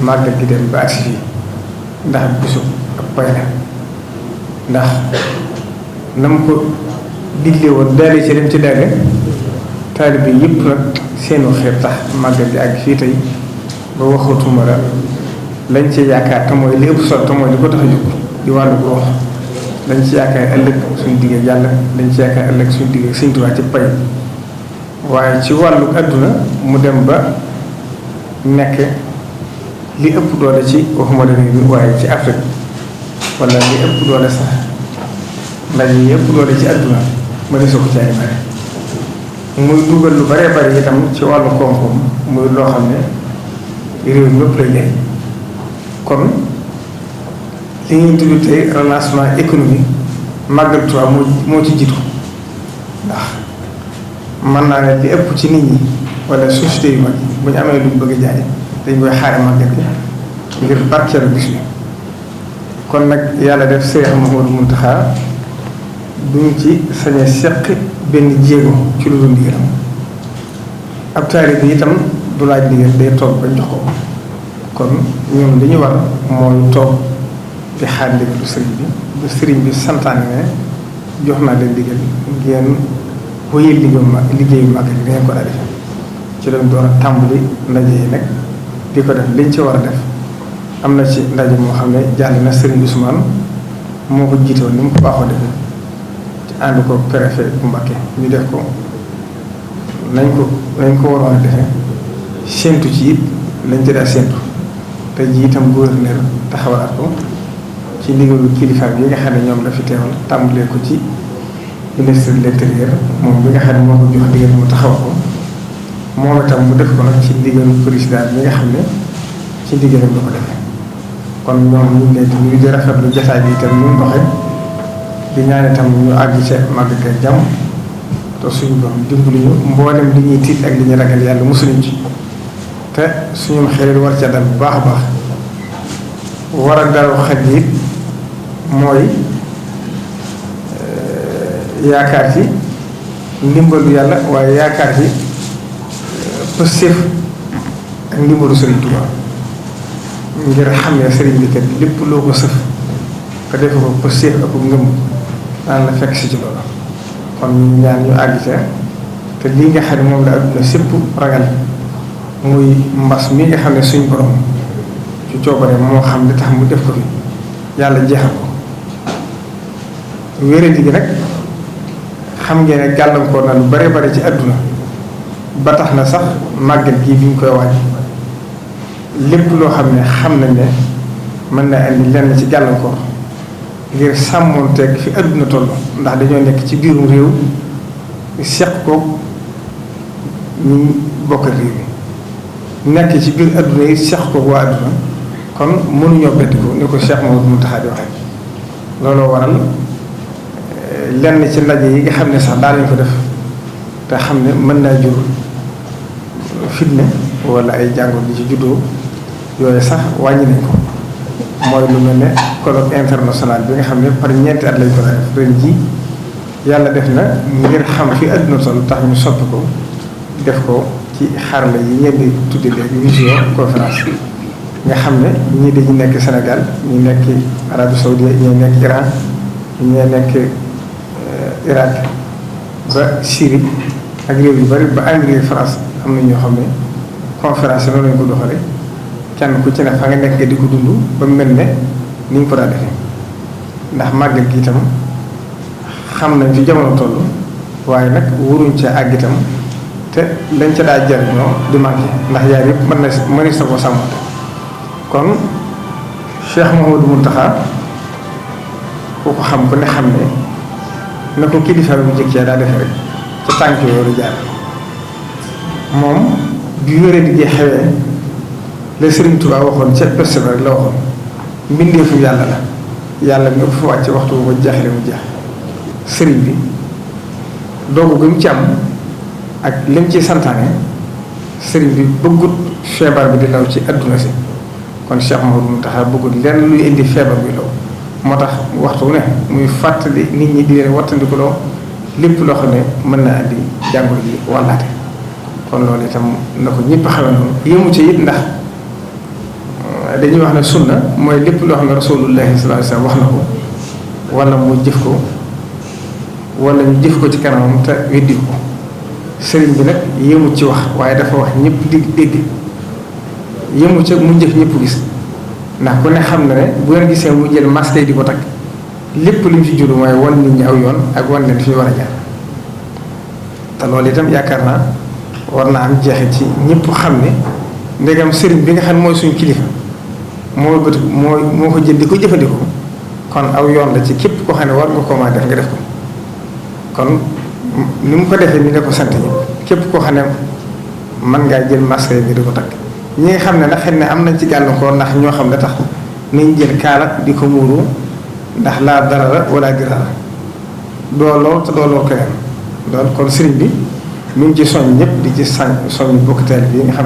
màggal gi dem ba agsi fii ndax bisu ak pay la ndax na mu ko digle woon daale ci dem ci daale taalibe bi yëpp nag seenu xeet tax màggal gi ak fii tey ba waxatuma la lañ ci yaakaar te mooy li ëpp solo te mooy li ko tax a jóg di wàllu ruux dañ ci yaakaar ëllëg suñu digg yàlla dañ ci yaakaar ëllëg suñu digg Sëñ Tuubaa ci pay waaye ci wàllu àdduna mu dem ba nekk li ëpp doole ci waxuma la réew mi waaye ci Afrique wala li ëpp doole sax ndaje yi ëpp doole ci àdduna ma ne soo ko caay bare muy dugal lu bare bari itam ci wàllu koom-koom muy loo xam ne réew mi yëpp lay jëriñ kon li ñuy tudd tey relancement économique Màggal Tuubaa moo ci jiitu ndax mën naa ne li ëpp ci nit ñi wala société yu mag bu ñu amee lu ñu bëgg a jaay dañ koy xaare màggal gi ngir barkeelu bis bi kon nag yàlla def Seex Muhammadu Muntaxa duñ ci sañ a seq benn jéego ci lu dul ndigalam ab taalibe bi itam du laaj ndigal day toog bañ jox ko kon ñoom li ñu war mooy toog di xaar ndigalu sëriñ bi ba sëriñ bi santaane ne jox naa leen ndigal ngeen wéyal liggéeyu màggal gi ngeen ko daa defee ci lañ door a tàmbali ndaje yi nag di ko def liñ ci war a def am na ci ndaje moo xam ne jàll na sëriñ Ousmane moo ko jiite woon ni mu ko baaxoo defee ci ànd ko préfet bu Mbacké ñu def ko nañ ko waroon a defee séentu ci it lañ ci daa séentu te ji itam gouverneur taxawalaat ko ci ndigalu kilifaam yi nga xam ne ñoom la fi teewal tàmbalee ko ci ministre de l'intérieur moom bi nga xam ne moo ko jox ndigal mu taxaw ko moom itam mu def ko nag ci ndigalu président bi nga xam ne ci ndigalam la ko defee kon ñoom ñu ngi leen di nuyu di rafetlu jotaay bi itam ñu doxee di ñaan itam ñu àgg ca màgg ak jàmm te suñu borom dimbali ñu mboolem li ñuy tiit ak li ñuy ragal yàlla mosuñu ci te suñu xel war ca dal bu baax a baax war a dal xel yi mooy yaakaar ci ndimbalu yàlla waaye yaakaar ci pëstéef ak ndimbalu Sëriñ Tuubaa ngir xam ne sëriñ bi kat lépp loo ko sëf nga defe ko pëstéef ak ngëm daan la fekk si ci loolu kon ñu ñaan ñu àgg ca te lii nga xam ne moom la adduna sépp ragal muy mbas mi nga xam ne suñ borom ci coobare moo xam li tax mu def ko fi yàlla jeexal ko wéradi gi nag xam ngeen ne gàllankoor na lu bare bare ci àdduna ba tax na sax màggal gii bi ñu koy waaj lépp loo xam ne xam nañ ne mën na indi lenn ci gàllankoor ngir sàmmoonteeg fi àdduna toll ndax dañoo nekk ci biirum réew seq ko ñu bokk réew mi nekk ci biir àdduna yi seq ko waa àdduna kon mënuñoo bett ko ni ko Cheikh Mamadou Mountakha di waxee looloo waral lenn ci ndaje yi nga xam ne sax daal lañ ko def te xam ne mën naa jur fitne wala ay jàngoro di ci juddoo yooyu sax wàññi nañ ko mooy lu mel ne colloque international bi nga xam ne par ñeenti at lañ ko def ren ji yàlla def na ngir xam fi àdduna toll tax ñu soppi ko def ko ci xarala yi ngeen di tudde léegi visio conférence nga xam ne ñii dañu nekk Sénégal ñu nekk Arabie Saoudite ñii nekk Iran ñii nekk Irak ba Syrie ak réew yu bari ba Amérique France am na ñoo xam ne conférence yi noonu lañ ko doxale kenn ku ci ne fa nga nekk nga di ko dund ba mel ne ni ñu ko daa defee ndax màggal gi itam xam nañ fi jamono toll waaye nag waruñ ca àgg itam te lañ ca daa jariñoo di manqué ndax yaar yëpp mënees na koo sàmmante kon Cheikh Mouhamadou Mountakha ku ko xam ku ne xam ne na ko kilifa bu njëkk yaa daa defee rek ca tànk yooyu jaar moom bi wéree di xewee la Sëriñ Tuubaa waxoon ca peste rek la waxoon mbindeefu yàlla la yàlla mi ëpp fa wàcc waxtu bu ko jeexle mu jeex sëriñ bi doogu gi mu ci am ak lim ci santaane sëriñ bi bëggut feebar bi di law ci adduna si kon Cheikh Mouhamadou Mountakha bëggut lenn luy indi feebar bi law moo tax waxtu ne muy fàttali nit ñi di leen wattandikuloo lépp loo xam ne mën na andi jàngoro ji wàllaate kon loolu itam na ko ñëpp xamee noonu yëmu ci it ndax dañuy wax ne sunna mooy lépp loo xam ne rasulullahi sallallahu alayhi wasallam wax na ko wala mu jëf ko wala ñu jëf ko ci kanamam te weddi ko sëriñ bi nag yéemu ci wax waaye dafa wax ñëpp dégg yéemu ci mu jëf ñëpp gis ndax ku ne xam na ne bu ngeen gisee mu jël masque di ko takk lépp lu mu ci juru mooy wan nit ñi aw yoon ak wan leen fi ñu war a jaar te loolu itam yaakaar naa war naa am jeexit ci ñëpp xam ne ndegam sëriñ bi nga xam ne mooy suñu kilifa moo ko jël di ko jëfandikoo kon aw yoon la ci képp koo xam ne war nga ko ma def nga def ko kon ni mu ko defee ni nga ko sant ñëpp képp koo xam ne mën ngaa jël masque bi di ko takk ñi nga xam ne nag xëy na am nañ ci gàllankoor ndax ñoo xam ne tax nañ jël kaala di ko muuru ndax laa darara wala dirara doo lool te doo lool keneen loolu kon sëriñ bi mu ngi ci soñ ñëpp di ci soñ bokkiteel bi nga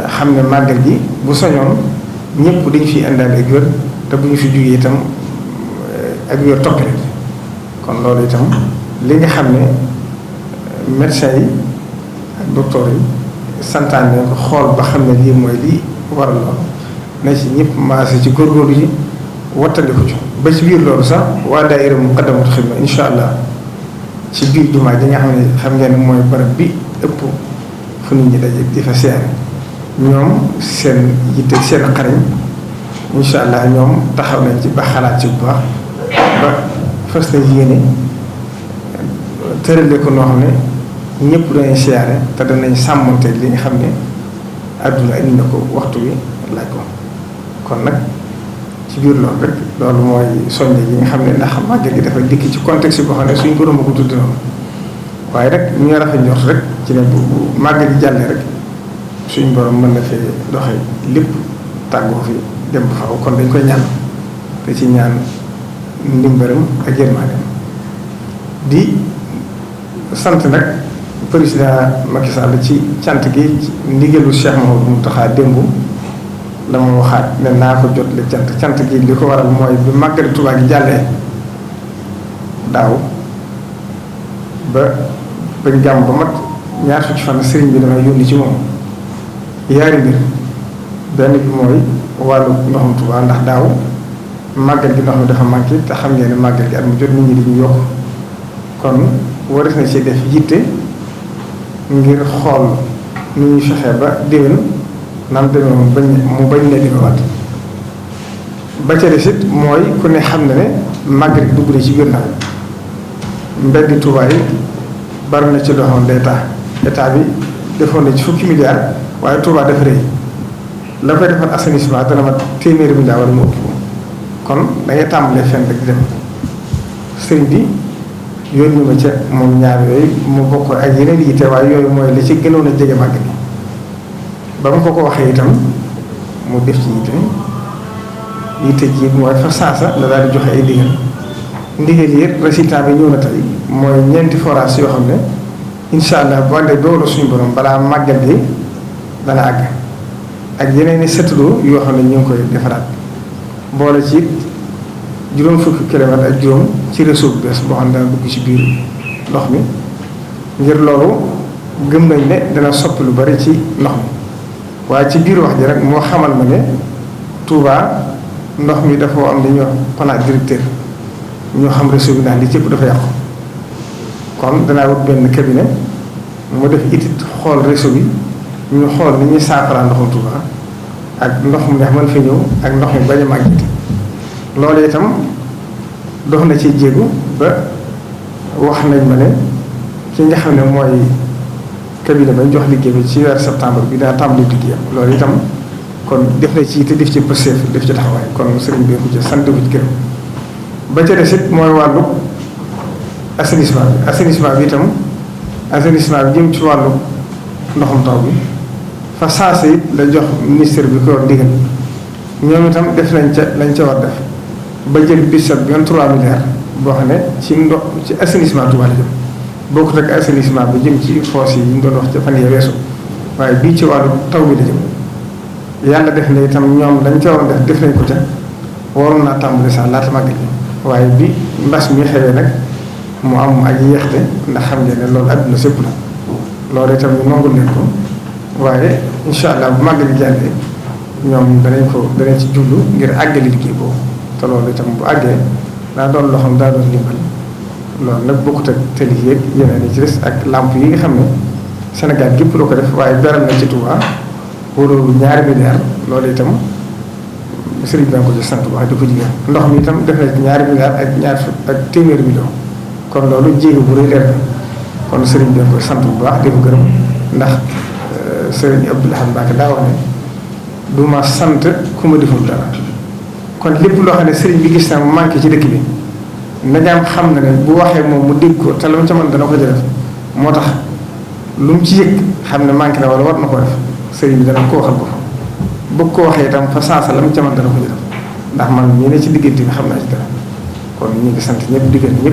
xam ne màggal gi bu soñoon ñëpp dañu fi indaale ak wér te bu ñu fi jugee itam ak wér toppale kon loolu itam li nga xam ne médecins yi ak docteurs yi santaan ne ko xool ba xam ne lii mooy lii waral loolu na ci ñëpp maase ci góorgóorlu yi wattandiku ci ba ci biir loolu sax waa daayira Muqaddamatul Xidma incha allah ci biir jumaa ji nga xam ngeen ne mooy barab bi ëpp fu nit ñi daje di fa siyaare ñoom seen yitte seen xariñ incha allah ñoom taxaw nañ ci ba xalaat ci bu baax ba fas na yéene tërale ko noo xam ne ñëpp danañ siyaare te danañ sàmmante li nga xam ne àdduna indi na ko waxtu wi laaj ko kon nag ci biir loolu rek loolu mooy soññe yi nga xam ne ndax màggal gi dafa dikk ci contexte boo xam ne suñ borom a ko tudd noonu waaye rek ñu rafet njort rek ci ne bu màggal gi jàllee rek suñ borom mën na fee doxe lépp tàggoo fi dem ba faaw kon dañ koy ñaan te ci ñaan ndimbaram ak yërmandeem di sant nag président Macky Sall ci cant gi ndigalu Cheikh Mouhamadou Mountakha démb la ma waxaat ne naa ko jot le cant gi li ko waral mooy bi màggali Tuubaa gi jàllee daaw bañ gàmm ba mat ñaar fukki fan sëriñ bi damay yónni ci moom yaari mbir benn bi mooy wàllu ndoxum Tuubaa ndax daaw màggal gi ndox mi dafa manqué te xam ngeen ne màggal gi at mu jot nit ñi dañuy yokk kon waris na ci def yitte ngir xool ni ñuy fexee ba déwén nan demee mu bañ ne demewaat ba ca des it mooy ku ne xam ne màggal gi dugg na ci biir nawet mbeddi Tuubaa yi bari na ci loo xam ne day tax état bi defoon na ci fukki milliards waaye Tuubaa dafa rëy la koy defal assainissement dana mat téeméeri milliards wala mu ëpp kon da ngay tàmbalee fenn rek dem sëriñ bi yónni ma ca moom ñaar yooyu mu bokk ak yeneen yitte waaye yooyu mooy li ci gënoon a jege màgg bi ba mu ko waxee itam mu def ci yitte ji mooy fa saasa la daal di joxe ay ndigal yi résultat bi ñëw na tey mooy ñeenti forage yoo xam ne incha allah bu àndee doolu suñu borom balaa màggal gi dana àgg ak yeneen i seetlu yoo xam ne ñu ngi koy defaraat boole ci juróom fukki kilomètre ak juróom ci réseau bu bees boo xam ne dana dugg ci biir ndox mi ngir loolu gëm nañ ne dana soppi lu bari ci ndox mi waaye ci biir wax ji rek moo xamal ma ne Touba ndox mi dafa am li ñuy wax plan directeur ñoo xam réseau bi ndax li cëpp dafa yàqu kon danaa wut benn cabinet mu def étude xool réseau bi ñu xool ni ñuy saafara ndoxum Touba ak ndox mu neex mën fi ñëw ak ndox mi bañ a màggati loolu itam dox na ci jéegu ba wax nañ ma ne ki nga xam ne mooy cabinet bañ jox liggéey bi ci weer septembre bi daa tàmbali liggéeyam loolu itam kon def na ci te def ci pëseef def ci taxawaay kon sëriñ bi ko ci sant ko ci gërëm ba ca des it mooy wàllu assainissement bi itam assainissement bi jëm ci wàllu ndoxum taw bi fa saase it la jox ministère bi ko war ndigal ñoom itam def nañ ca lañ ca war def ba jël budget bi 23 milliards boo xam ne ci ndox ci assainissement Touba la jëm bokkut ak assainissement bi jëm ci foos yi ñu doon wax ca fan yee weesu waaye bii ci wàllu taw bi la jëm yàlla def na itam ñoom lañ ca waroon def nañ ko ca waroon naa tàmbali sax laata màggal gi waaye bi mbas mi xewee nag mu am ak yéexte ndax xam ngeen ne loolu àdduna sépp la loolu itam ñu nongul leen ko waaye incha allah bu màggal gi jàllee ñoom danañ ci jublu ngir àggali liggéey boobu te loolu itam bu àggee daa doon loo xam daa doon ndimbal loolu nag bokkut ak tëli yeeg yeneen yi ci des ak lamp yi nga xam ne Sénégal gépp la ko def waaye beral na ci Touba wóorul 2 milliards loolu itam sëriñ bi ko ci sant bu baax di ko jigéen ndox mi itam def na ci 2 milliards ak téeméeri million kon loolu jéego bu rëy leer na kon sëriñ bi koy sant bu baax di ko gërëm ndax sëriñ Abdou Lahad Mbacké daa wax ne du ma sant ku ma deful dara kon lépp loo xam ne sëriñ bi gis naa mu manqué ci dëkk bi najaam xam na ne bu waxee moom mu dégg ko te lu mu ca mën dana ko def moo tax lu mu ci yëg xam ne manqué na wala war na ko def sëriñ bi dana ko waxal ko bëgg ko waxee itam fa sansa la mu ca mën dana ko def ndax man ñi ne ci diggante bi xam naa ci dara kon ñu ngi sant ñëpp diggante ñëpp